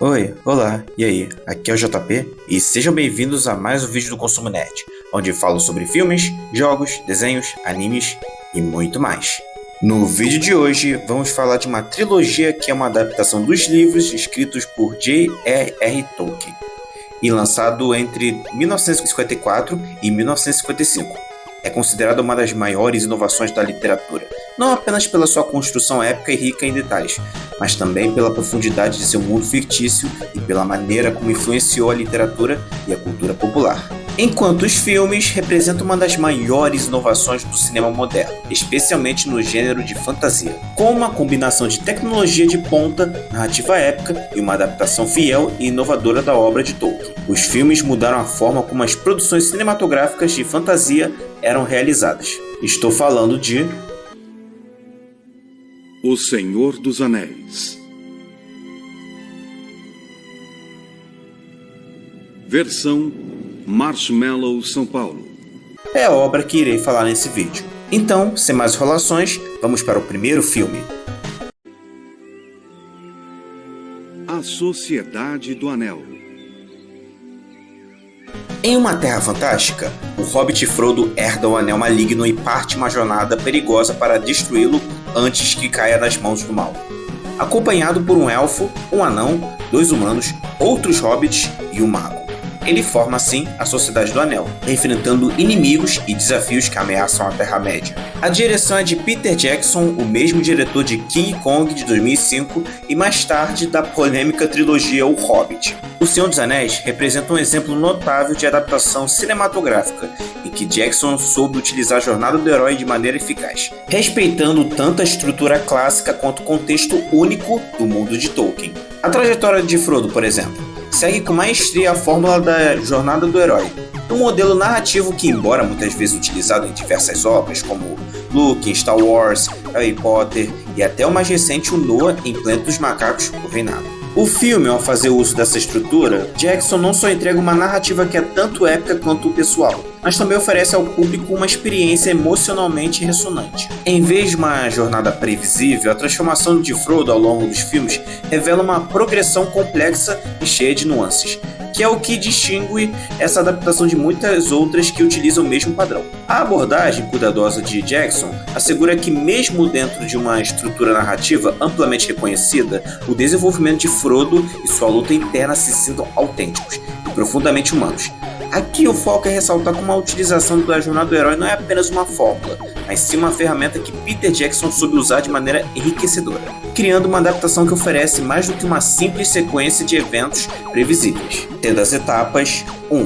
Oi, olá, e aí? Aqui é o JP e sejam bem-vindos a mais um vídeo do Consumo Nerd, onde falo sobre filmes, jogos, desenhos, animes e muito mais. No vídeo de hoje vamos falar de uma trilogia que é uma adaptação dos livros escritos por J.R.R. Tolkien e lançado entre 1954 e 1955. É considerada uma das maiores inovações da literatura, não apenas pela sua construção épica e rica em detalhes, mas também pela profundidade de seu mundo fictício e pela maneira como influenciou a literatura e a cultura popular. Enquanto os filmes representam uma das maiores inovações do cinema moderno, especialmente no gênero de fantasia, com uma combinação de tecnologia de ponta, narrativa épica e uma adaptação fiel e inovadora da obra de Tolkien. Os filmes mudaram a forma como as produções cinematográficas de fantasia eram realizadas. Estou falando de O Senhor dos Anéis. Versão Marshmallow, São Paulo. É a obra que irei falar nesse vídeo. Então, sem mais enrolações, vamos para o primeiro filme. A Sociedade do Anel. Em uma terra fantástica, o hobbit Frodo herda o Anel Maligno e parte uma jornada perigosa para destruí-lo antes que caia nas mãos do mal. Acompanhado por um elfo, um anão, 2 humanos, outros hobbits e um mago. Ele forma assim a Sociedade do Anel, enfrentando inimigos e desafios que ameaçam a Terra-média. A direção é de Peter Jackson, o mesmo diretor de King Kong de 2005 e mais tarde da polêmica trilogia O Hobbit. O Senhor dos Anéis representa um exemplo notável de adaptação cinematográfica, em que Jackson soube utilizar a jornada do herói de maneira eficaz, respeitando tanto a estrutura clássica quanto o contexto único do mundo de Tolkien. A trajetória de Frodo, por exemplo, segue com maestria a fórmula da jornada do herói, um modelo narrativo que, embora muitas vezes utilizado em diversas obras, como Luke, Star Wars, Harry Potter e até o mais recente o Noah em Planeta dos Macacos, o Reinado. O filme, ao fazer uso dessa estrutura, Jackson não só entrega uma narrativa que é tanto épica quanto pessoal, mas também oferece ao público uma experiência emocionalmente ressonante. Em vez de uma jornada previsível, a transformação de Frodo ao longo dos filmes revela uma progressão complexa e cheia de nuances, que é o que distingue essa adaptação de muitas outras que utilizam o mesmo padrão. A abordagem cuidadosa de Jackson assegura que, mesmo dentro de uma estrutura narrativa amplamente reconhecida, o desenvolvimento de Frodo e sua luta interna se sintam autênticos e profundamente humanos. Aqui o foco é ressaltar como a utilização da jornada do herói não é apenas uma fórmula, mas sim uma ferramenta que Peter Jackson soube usar de maneira enriquecedora, criando uma adaptação que oferece mais do que uma simples sequência de eventos previsíveis. Tendo as etapas 1.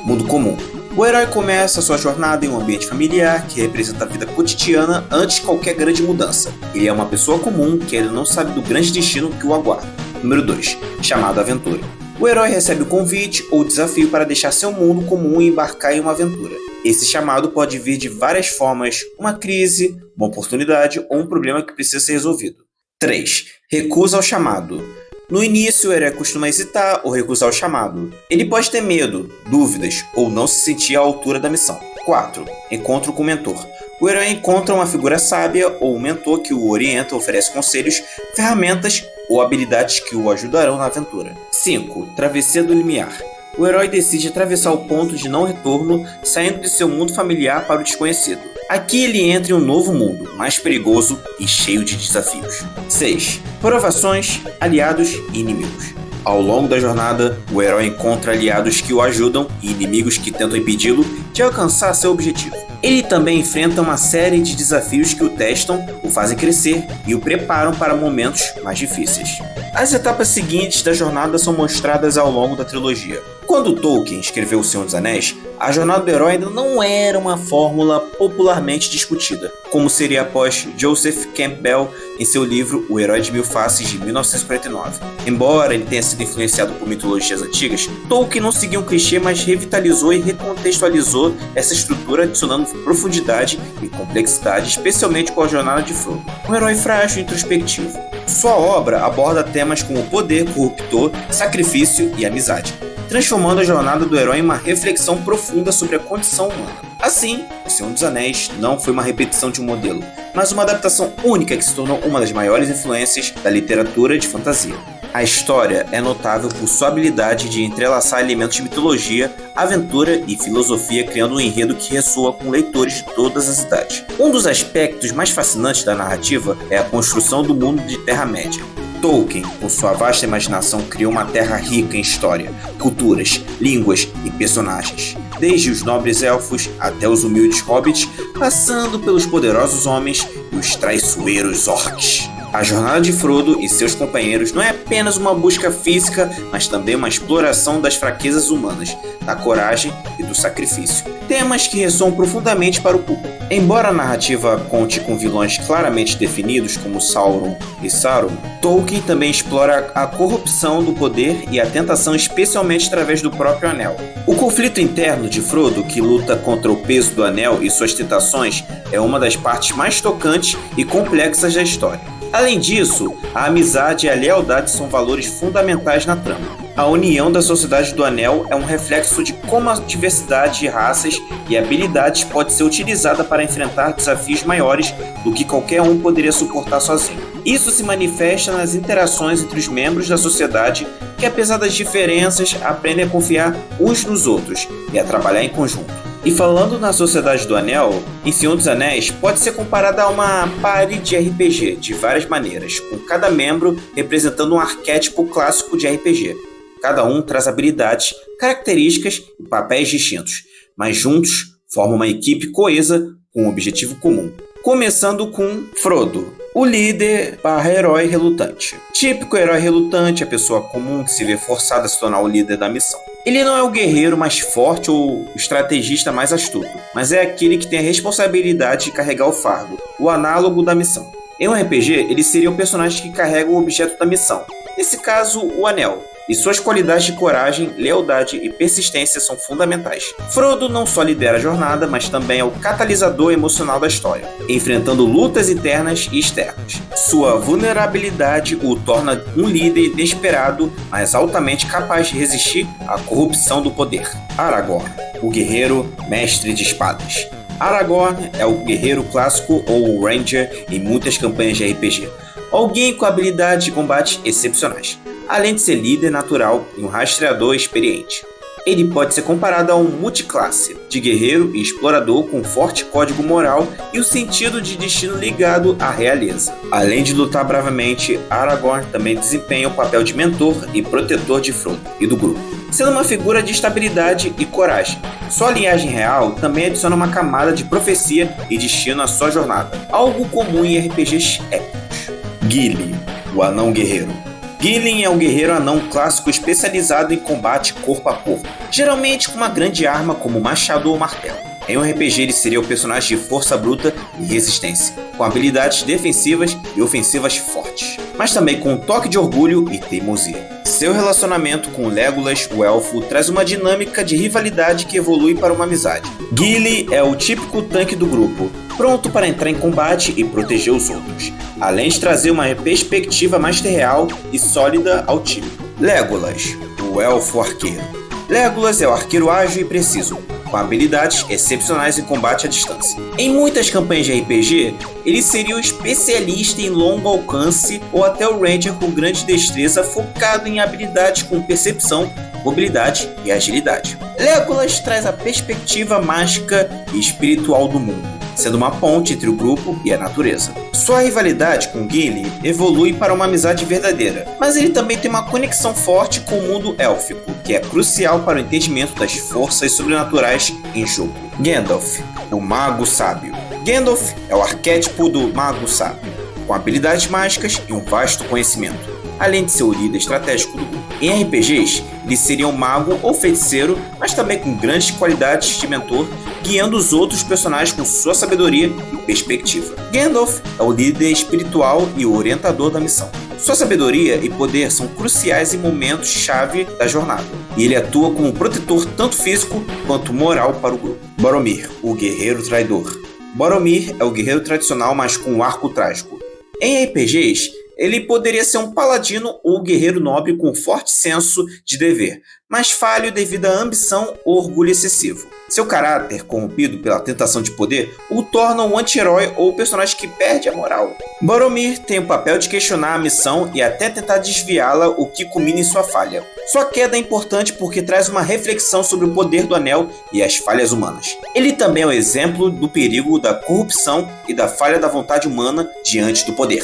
Mundo comum. O herói começa sua jornada em um ambiente familiar que representa a vida cotidiana antes de qualquer grande mudança. Ele é uma pessoa comum que ainda não sabe do grande destino que o aguarda. Número 2. Chamado aventura. O herói recebe o convite ou desafio para deixar seu mundo comum e embarcar em uma aventura. Esse chamado pode vir de várias formas: uma crise, uma oportunidade ou um problema que precisa ser resolvido. 3. Recusa ao chamado. No início, o herói costuma hesitar ou recusar o chamado. Ele pode ter medo, dúvidas ou não se sentir à altura da missão. 4. Encontro com o mentor. O herói encontra uma figura sábia ou um mentor que o orienta, oferece conselhos, ferramentas ou habilidades que o ajudarão na aventura. 5. Travessia do limiar. O herói decide atravessar o ponto de não retorno, saindo de seu mundo familiar para o desconhecido. Aqui ele entra em um novo mundo, mais perigoso e cheio de desafios. 6. Provações, aliados e inimigos. Ao longo da jornada, o herói encontra aliados que o ajudam e inimigos que tentam impedi-lo de alcançar seu objetivo. Ele também enfrenta uma série de desafios que o testam, o fazem crescer e o preparam para momentos mais difíceis. As etapas seguintes da jornada são mostradas ao longo da trilogia. Quando Tolkien escreveu O Senhor dos Anéis, a jornada do herói ainda não era uma fórmula popularmente discutida, como seria após Joseph Campbell em seu livro O Herói de Mil Faces, de 1949. Embora ele tenha sido influenciado por mitologias antigas, Tolkien não seguiu um clichê, mas revitalizou e recontextualizou essa estrutura, adicionando profundidade e complexidade, especialmente com a jornada de Frodo, um herói frágil e introspectivo. Sua obra aborda temas como poder corruptor, sacrifício e amizade, transformando a jornada do herói em uma reflexão profunda sobre a condição humana. Assim, O Senhor dos Anéis não foi uma repetição de um modelo, mas uma adaptação única que se tornou uma das maiores influências da literatura de fantasia. A história é notável por sua habilidade de entrelaçar elementos de mitologia, aventura e filosofia, criando um enredo que ressoa com leitores de todas as idades. Um dos aspectos mais fascinantes da narrativa é a construção do mundo de Terra-média. Tolkien, com sua vasta imaginação, criou uma terra rica em história, culturas, línguas e personagens. Desde os nobres elfos até os humildes hobbits, passando pelos poderosos homens e os traiçoeiros orcs. A jornada de Frodo e seus companheiros não é apenas uma busca física, mas também uma exploração das fraquezas humanas, da coragem e do sacrifício. Temas que ressoam profundamente para o público. Embora a narrativa conte com vilões claramente definidos como Sauron e Saruman, Tolkien também explora a corrupção do poder e a tentação, especialmente através do próprio Anel. O conflito interno de Frodo, que luta contra o peso do Anel e suas tentações, é uma das partes mais tocantes e complexas da história. Além disso, a amizade e a lealdade são valores fundamentais na trama. A união da Sociedade do Anel é um reflexo de como a diversidade de raças e habilidades pode ser utilizada para enfrentar desafios maiores do que qualquer um poderia suportar sozinho. Isso se manifesta nas interações entre os membros da sociedade que, apesar das diferenças, aprendem a confiar uns nos outros e a trabalhar em conjunto. E falando na Sociedade do Anel, em Senhor dos Anéis pode ser comparada a uma party de RPG de várias maneiras, com cada membro representando um arquétipo clássico de RPG. Cada um traz habilidades, características e papéis distintos, mas juntos formam uma equipe coesa com um objetivo comum. Começando com Frodo, o líder / herói relutante. Típico herói relutante, a pessoa comum que se vê forçada a se tornar o líder da missão. Ele não é o guerreiro mais forte ou o estrategista mais astuto, mas é aquele que tem a responsabilidade de carregar o fardo, o análogo da missão. Em um RPG, ele seria o personagem que carrega o objeto da missão, nesse caso, o Anel. E suas qualidades de coragem, lealdade e persistência são fundamentais. Frodo não só lidera a jornada, mas também é o catalisador emocional da história, enfrentando lutas internas e externas. Sua vulnerabilidade o torna um líder inesperado, mas altamente capaz de resistir à corrupção do poder. Aragorn, o guerreiro mestre de espadas. Aragorn é o guerreiro clássico ou o Ranger em muitas campanhas de RPG. Alguém com habilidades de combate excepcionais, além de ser líder natural e um rastreador experiente. Ele pode ser comparado a um multiclasse de guerreiro e explorador com um forte código moral e o sentido de destino ligado à realeza. Além de lutar bravamente, Aragorn também desempenha o papel de mentor e protetor de Frodo e do grupo, sendo uma figura de estabilidade e coragem. Sua linhagem real também adiciona uma camada de profecia e destino à sua jornada, algo comum em RPGs épicos. Gilli, o anão guerreiro. Gilli é um guerreiro anão clássico especializado em combate corpo a corpo, geralmente com uma grande arma como machado ou martelo. Em um RPG ele seria o personagem de força bruta e resistência, com habilidades defensivas e ofensivas fortes, mas também com um toque de orgulho e teimosia. Seu relacionamento com Legolas, o elfo, traz uma dinâmica de rivalidade que evolui para uma amizade. Gilli é o típico tanque do grupo, pronto para entrar em combate e proteger os outros, além de trazer uma perspectiva mais real e sólida ao time. Legolas, o elfo arqueiro. Legolas é o arqueiro ágil e preciso, com habilidades excepcionais em combate à distância. Em muitas campanhas de RPG, ele seria o especialista em longo alcance ou até o Ranger com grande destreza focado em habilidades com percepção, mobilidade e agilidade. Legolas traz a perspectiva mágica e espiritual do mundo, sendo uma ponte entre o grupo e a natureza. Sua rivalidade com Gilli evolui para uma amizade verdadeira, mas ele também tem uma conexão forte com o mundo élfico, que é crucial para o entendimento das forças sobrenaturais em jogo. Gandalf, o mago sábio. Gandalf é o arquétipo do mago sábio, com habilidades mágicas e um vasto conhecimento, além de ser o líder estratégico do grupo. Em RPGs, ele seria um mago ou feiticeiro, mas também com grandes qualidades de mentor, guiando os outros personagens com sua sabedoria e perspectiva. Gandalf é o líder espiritual e o orientador da missão. Sua sabedoria e poder são cruciais em momentos-chave da jornada, e ele atua como protetor tanto físico quanto moral para o grupo. Boromir, o guerreiro traidor. Boromir é o guerreiro tradicional, mas com um arco trágico. Em RPGs, Ele poderia ser um paladino ou guerreiro nobre com forte senso de dever, mas falho devido à ambição ou orgulho excessivo. Seu caráter, corrompido pela tentação de poder, o torna um anti-herói ou personagem que perde a moral. Boromir tem o papel de questionar a missão e até tentar desviá-la, o que culmina em sua falha. Sua queda é importante porque traz uma reflexão sobre o poder do Anel e as falhas humanas. Ele também é um exemplo do perigo da corrupção e da falha da vontade humana diante do poder.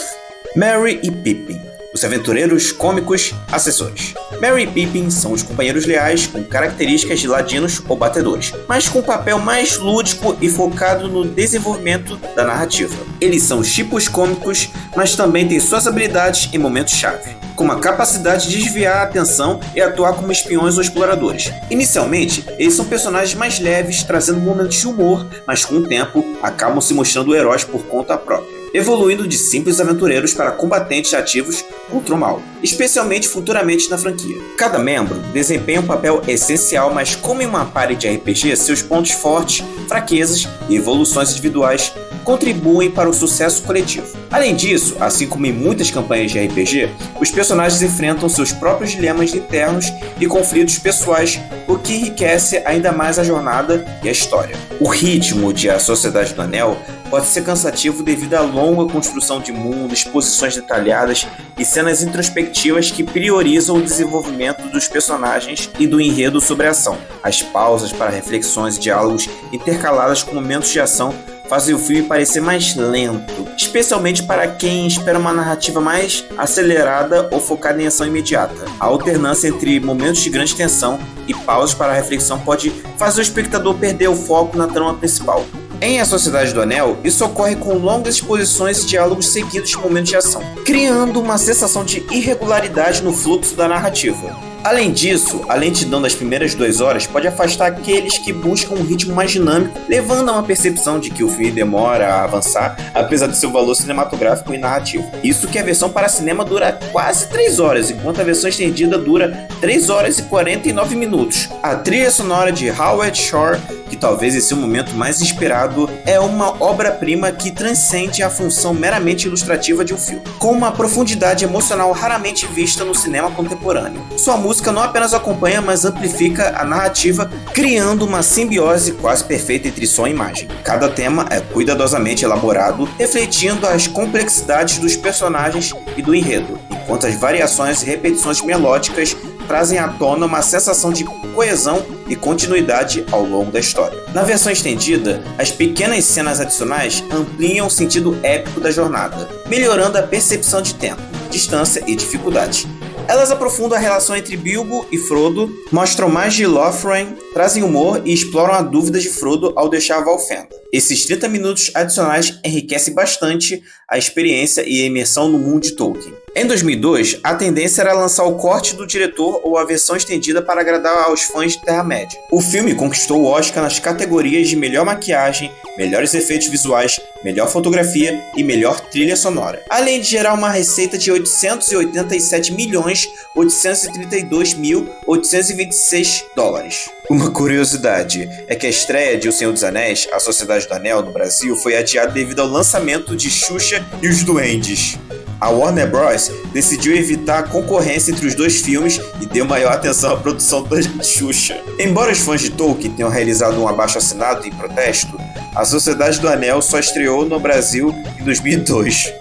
Merry e Pippin, os aventureiros cômicos assessores. Merry e Pippin são os companheiros leais com características de ladinos ou batedores, mas com um papel mais lúdico e focado no desenvolvimento da narrativa. Eles são tipos cômicos, mas também têm suas habilidades em momentos-chave, como a capacidade de desviar a atenção e atuar como espiões ou exploradores. Inicialmente, eles são personagens mais leves, trazendo momentos de humor, mas com o tempo acabam se mostrando heróis por conta própria, evoluindo de simples aventureiros para combatentes ativos contra o mal, especialmente futuramente na franquia. Cada membro desempenha um papel essencial, mas como em uma party de RPG, seus pontos fortes, fraquezas e evoluções individuais contribuem para o sucesso coletivo. Além disso, assim como em muitas campanhas de RPG, os personagens enfrentam seus próprios dilemas internos e conflitos pessoais, o que enriquece ainda mais a jornada e a história. O ritmo de A Sociedade do Anel pode ser cansativo devido à longa construção de mundo, exposições detalhadas e cenas introspectivas que priorizam o desenvolvimento dos personagens e do enredo sobre a ação. As pausas para reflexões e diálogos intercaladas com momentos de ação fazem o filme parecer mais lento, especialmente para quem espera uma narrativa mais acelerada ou focada em ação imediata. A alternância entre momentos de grande tensão e pausas para a reflexão pode fazer o espectador perder o foco na trama principal. Em A Sociedade do Anel, isso ocorre com longas exposições e diálogos seguidos de momentos de ação, criando uma sensação de irregularidade no fluxo da narrativa. Além disso, a lentidão das primeiras 2 horas pode afastar aqueles que buscam um ritmo mais dinâmico, levando a uma percepção de que o filme demora a avançar, apesar de seu valor cinematográfico e narrativo. Isso que a versão para cinema dura quase 3 horas, enquanto a versão estendida dura 3 horas e 49 minutos. A trilha sonora de Howard Shore, que talvez em seu momento mais inspirado, é uma obra-prima que transcende a função meramente ilustrativa de um filme, com uma profundidade emocional raramente vista no cinema contemporâneo. Sua música não apenas acompanha, mas amplifica a narrativa, criando uma simbiose quase perfeita entre som e imagem. Cada tema é cuidadosamente elaborado, refletindo as complexidades dos personagens e do enredo, enquanto as variações e repetições melódicas trazem à tona uma sensação de coesão e continuidade ao longo da história. Na versão estendida, as pequenas cenas adicionais ampliam o sentido épico da jornada, melhorando a percepção de tempo, distância e dificuldade. Elas aprofundam a relação entre Bilbo e Frodo, mostram mais de Lothlórien, trazem humor e exploram a dúvida de Frodo ao deixar Valfenda. Esses 30 minutos adicionais enriquecem bastante a experiência e a imersão no mundo de Tolkien. Em 2002, a tendência era lançar o corte do diretor ou a versão estendida para agradar aos fãs de Terra-média. O filme conquistou o Oscar nas categorias de melhor maquiagem, melhores efeitos visuais, melhor fotografia e melhor trilha sonora, além de gerar uma receita de 887.832.826 dólares. Uma curiosidade é que a estreia de O Senhor dos Anéis, A Sociedade do Anel, no Brasil, foi adiada devido ao lançamento de Xuxa e os Duendes. A Warner Bros. Decidiu evitar a concorrência entre os dois filmes e deu maior atenção à produção da Xuxa. Embora os fãs de Tolkien tenham realizado um abaixo-assinado em protesto, A Sociedade do Anel só estreou no Brasil em 2002.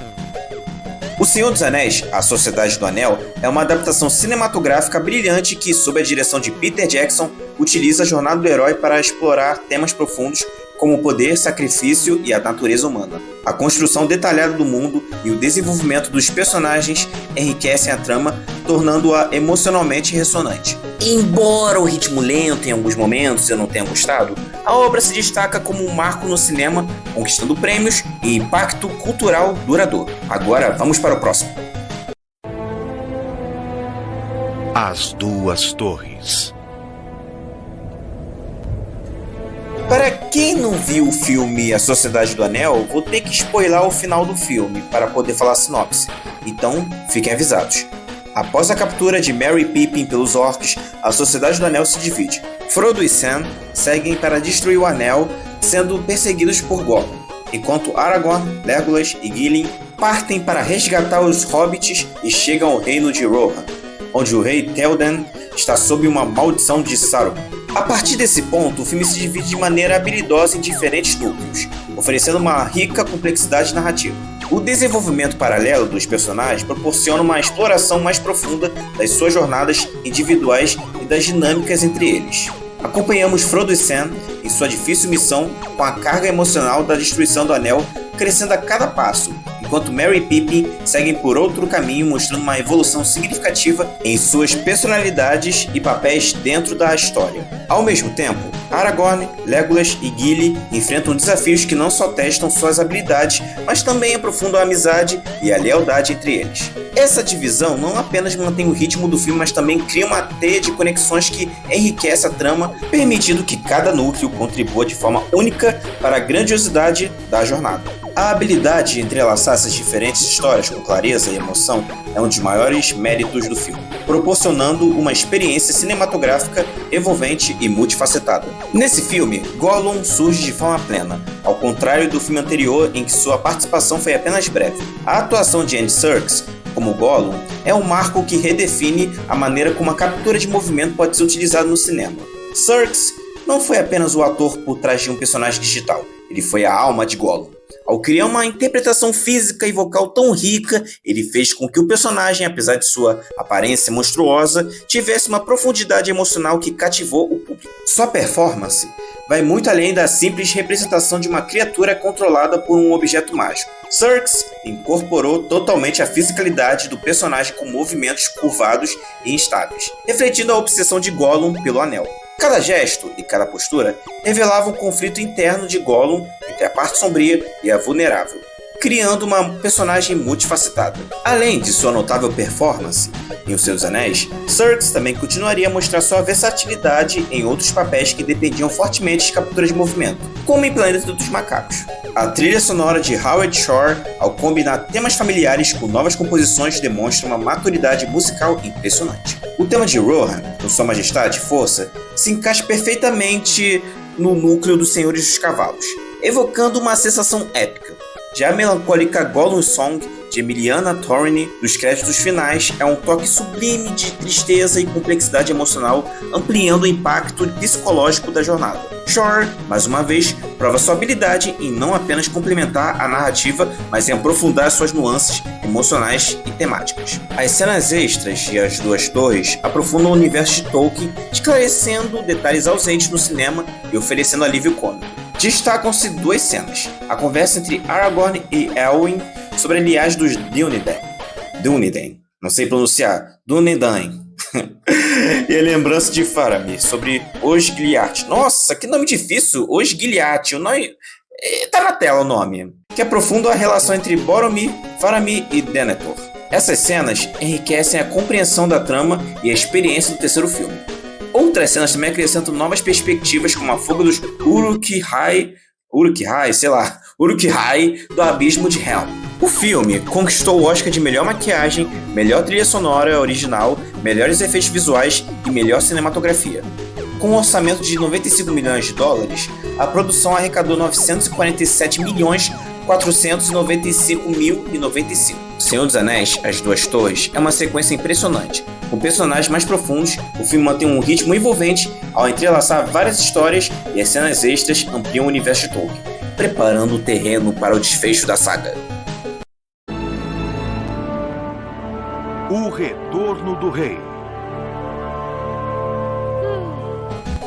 O Senhor dos Anéis, A Sociedade do Anel, é uma adaptação cinematográfica brilhante que, sob a direção de Peter Jackson, utiliza a jornada do herói para explorar temas profundos como o poder, sacrifício e a natureza humana. A construção detalhada do mundo e o desenvolvimento dos personagens enriquecem a trama, tornando-a emocionalmente ressonante. Embora o ritmo lento em alguns momentos eu não tenha gostado, a obra se destaca como um marco no cinema, conquistando prêmios e impacto cultural duradouro. Agora vamos para o próximo. As Duas Torres. Para quem não viu o filme A Sociedade do Anel, vou ter que spoiler o final do filme para poder falar a sinopse, então fiquem avisados. Após a captura de Merry e Pippin pelos orcs, a Sociedade do Anel se divide. Frodo e Sam seguem para destruir o Anel, sendo perseguidos por Gollum, enquanto Aragorn, Legolas e Gimli partem para resgatar os hobbits e chegam ao reino de Rohan, onde o rei Théoden está sob uma maldição de Sauron. A partir desse ponto, o filme se divide de maneira habilidosa em diferentes núcleos, oferecendo uma rica complexidade narrativa. O desenvolvimento paralelo dos personagens proporciona uma exploração mais profunda das suas jornadas individuais e das dinâmicas entre eles. Acompanhamos Frodo e Sam em sua difícil missão com a carga emocional da destruição do Anel crescendo a cada passo, enquanto Merry e Pippin seguem por outro caminho, mostrando uma evolução significativa em suas personalidades e papéis dentro da história. Ao mesmo tempo, Aragorn, Legolas e Gilly enfrentam desafios que não só testam suas habilidades, mas também aprofundam a amizade e a lealdade entre eles. Essa divisão não apenas mantém o ritmo do filme, mas também cria uma teia de conexões que enriquece a trama, permitindo que cada núcleo contribua de forma única para a grandiosidade da jornada. A habilidade de entrelaçar essas diferentes histórias com clareza e emoção é um dos maiores méritos do filme, proporcionando uma experiência cinematográfica envolvente e multifacetada. Nesse filme, Gollum surge de forma plena, ao contrário do filme anterior em que sua participação foi apenas breve. A atuação de Andy Serkis como Gollum é um marco que redefine a maneira como a captura de movimento pode ser utilizada no cinema. Serkis não foi apenas o ator por trás de um personagem digital, ele foi a alma de Gollum. Ao criar uma interpretação física e vocal tão rica, ele fez com que o personagem, apesar de sua aparência monstruosa, tivesse uma profundidade emocional que cativou o público. Sua performance vai muito além da simples representação de uma criatura controlada por um objeto mágico. Serkis incorporou totalmente a fisicalidade do personagem com movimentos curvados e instáveis, refletindo a obsessão de Gollum pelo anel. Cada gesto e cada postura revelava um conflito interno de Gollum entre a parte sombria e a vulnerável, criando uma personagem multifacetada. Além de sua notável performance em Os Seus Anéis, Serkis também continuaria a mostrar sua versatilidade em outros papéis que dependiam fortemente de captura de movimento, como em Planeta dos Macacos. A trilha sonora de Howard Shore, ao combinar temas familiares com novas composições, demonstra uma maturidade musical impressionante. O tema de Rohan, com sua majestade e força, se encaixa perfeitamente no núcleo dos Senhores dos Cavalos, evocando uma sensação épica. Já a melancólica Gollum Song, de Emiliana Torrini, dos créditos finais, é um toque sublime de tristeza e complexidade emocional, ampliando o impacto psicológico da jornada. Shore, mais uma vez, prova sua habilidade em não apenas complementar a narrativa, mas em aprofundar suas nuances emocionais e temáticas. As cenas extras e as duas torres aprofundam o universo de Tolkien, esclarecendo detalhes ausentes no cinema e oferecendo alívio cômico. Destacam-se duas cenas: a conversa entre Aragorn e Elwyn sobre a linhagem dos Dúnedain, não sei pronunciar, Dúnedain, e a lembrança de Faramir sobre Osgiliath. Nossa, que nome difícil, Osgiliath, o nome... tá na tela o nome. Que aprofundam a relação entre Boromir, Faramir e Denethor. Essas cenas enriquecem a compreensão da trama e a experiência do terceiro filme. Outras cenas também acrescentam novas perspectivas, como a fuga dos Uruk-hai do abismo de Helm. O filme conquistou o Oscar de melhor maquiagem, melhor trilha sonora original, melhores efeitos visuais e melhor cinematografia. Com um orçamento de 95 milhões de dólares, a produção arrecadou 945.495.095. Senhor dos Anéis, As Duas Torres é uma sequência impressionante. Com personagens mais profundos, o filme mantém um ritmo envolvente ao entrelaçar várias histórias, e as cenas extras ampliam o universo de Tolkien, preparando o terreno para o desfecho da saga. O Retorno do Rei.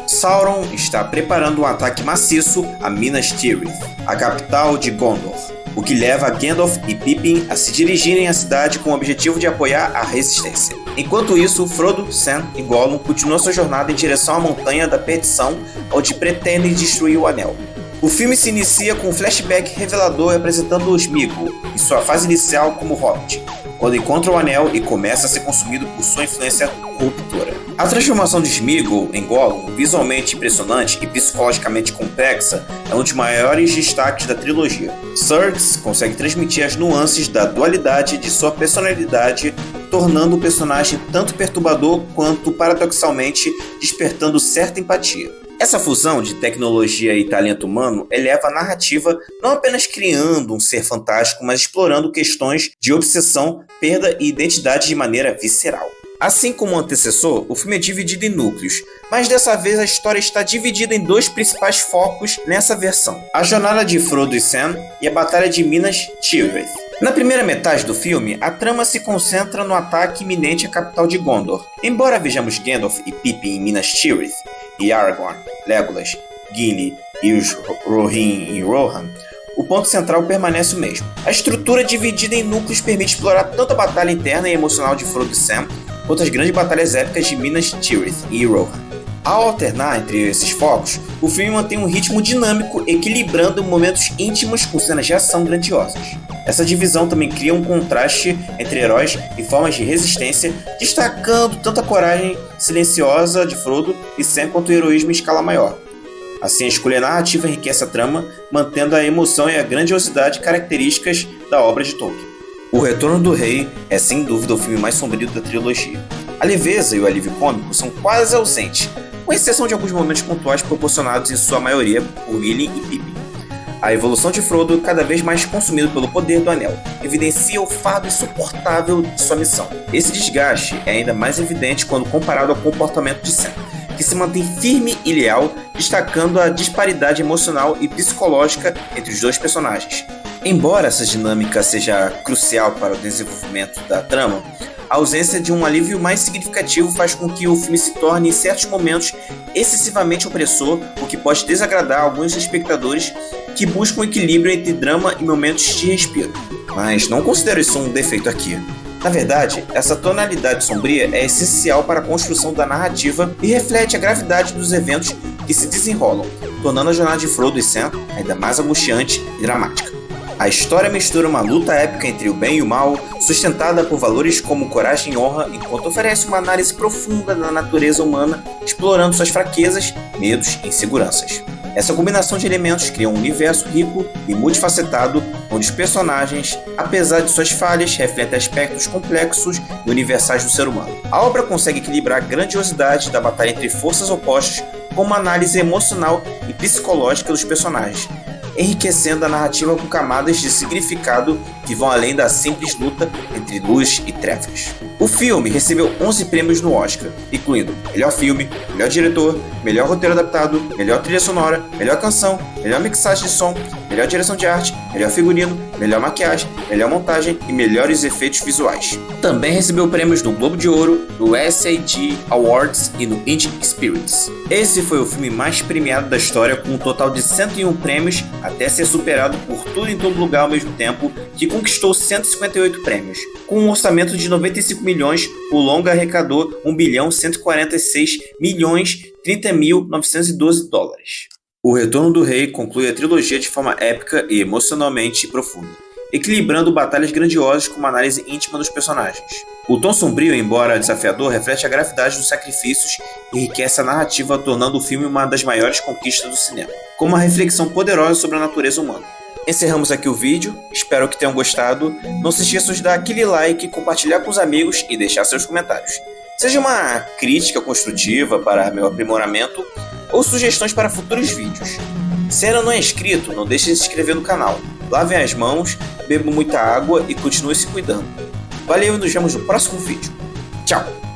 Sauron está preparando um ataque maciço a Minas Tirith, a capital de Gondor, o que leva Gandalf e Pippin a se dirigirem à cidade com o objetivo de apoiar a resistência. Enquanto isso, Frodo, Sam e Gollum continuam sua jornada em direção à Montanha da Perdição, onde pretendem destruir o Anel. O filme se inicia com um flashback revelador apresentando os Sméagol em sua fase inicial como Hobbit, quando encontra o Anel e começa a ser consumido por sua influência corruptora. A transformação de Sméagol em Gollum, visualmente impressionante e psicologicamente complexa, é um dos maiores destaques da trilogia. Serkis consegue transmitir as nuances da dualidade de sua personalidade, tornando o personagem tanto perturbador quanto, paradoxalmente, despertando certa empatia. Essa fusão de tecnologia e talento humano eleva a narrativa, não apenas criando um ser fantástico, mas explorando questões de obsessão, perda e identidade de maneira visceral. Assim como o antecessor, o filme é dividido em núcleos, mas dessa vez a história está dividida em dois principais focos nessa versão: a jornada de Frodo e Sam e a batalha de Minas Tirith. Na primeira metade do filme, a trama se concentra no ataque iminente à capital de Gondor. Embora vejamos Gandalf e Pippin em Minas Tirith, e Aragorn, Legolas, Gimli e os Rohirrim em Rohan, o ponto central permanece o mesmo. A estrutura dividida em núcleos permite explorar tanto a batalha interna e emocional de Frodo e Sam, quanto as grandes batalhas épicas de Minas Tirith e Rohan. Ao alternar entre esses focos, o filme mantém um ritmo dinâmico, equilibrando momentos íntimos com cenas de ação grandiosas. Essa divisão também cria um contraste entre heróis e formas de resistência, destacando tanto a coragem silenciosa de Frodo e Sam quanto o heroísmo em escala maior. Assim, a escolha narrativa enriquece a trama, mantendo a emoção e a grandiosidade características da obra de Tolkien. O Retorno do Rei é sem dúvida o filme mais sombrio da trilogia. A leveza e o alívio cômico são quase ausentes, com exceção de alguns momentos pontuais proporcionados em sua maioria por Gimli e Pippin. A evolução de Frodo, cada vez mais consumido pelo poder do Anel, evidencia o fardo insuportável de sua missão. Esse desgaste é ainda mais evidente quando comparado ao comportamento de Sam, que se mantém firme e leal, destacando a disparidade emocional e psicológica entre os dois personagens. Embora essa dinâmica seja crucial para o desenvolvimento da trama, a ausência de um alívio mais significativo faz com que o filme se torne, em certos momentos, excessivamente opressor, o que pode desagradar alguns espectadores que buscam equilíbrio entre drama e momentos de respiro. Mas não considero isso um defeito aqui. Na verdade, essa tonalidade sombria é essencial para a construção da narrativa e reflete a gravidade dos eventos que se desenrolam, tornando a jornada de Frodo e Sam ainda mais angustiante e dramática. A história mistura uma luta épica entre o bem e o mal, sustentada por valores como coragem e honra, enquanto oferece uma análise profunda da natureza humana, explorando suas fraquezas, medos e inseguranças. Essa combinação de elementos cria um universo rico e multifacetado, onde os personagens, apesar de suas falhas, refletem aspectos complexos e universais do ser humano. A obra consegue equilibrar a grandiosidade da batalha entre forças opostas com uma análise emocional e psicológica dos personagens, enriquecendo a narrativa com camadas de significado que vão além da simples luta entre luz e trevas. O filme recebeu 11 prêmios no Oscar, incluindo melhor filme, melhor diretor, melhor roteiro adaptado, melhor trilha sonora, melhor canção, melhor mixagem de som, melhor direção de arte, melhor figurino, melhor maquiagem, melhor montagem e melhores efeitos visuais. Também recebeu prêmios no Globo de Ouro, no SAG Awards e no Indie Spirits. Esse foi o filme mais premiado da história, com um total de 101 prêmios, até ser superado por Tudo em Todo Lugar ao Mesmo Tempo, que conquistou 158 prêmios. Com um orçamento de 95 milhões, o longa arrecadou 1.146.030.912 dólares. O Retorno do Rei conclui a trilogia de forma épica e emocionalmente profunda, equilibrando batalhas grandiosas com uma análise íntima dos personagens. O tom sombrio, embora desafiador, reflete a gravidade dos sacrifícios e enriquece a narrativa, tornando o filme uma das maiores conquistas do cinema, com uma reflexão poderosa sobre a natureza humana. Encerramos aqui o vídeo, espero que tenham gostado. Não se esqueçam de dar aquele like, compartilhar com os amigos e deixar seus comentários. Seja uma crítica construtiva para meu aprimoramento ou sugestões para futuros vídeos. Se ainda não é inscrito, não deixe de se inscrever no canal. Lavem as mãos, bebam muita água e continue se cuidando. Valeu e nos vemos no próximo vídeo. Tchau!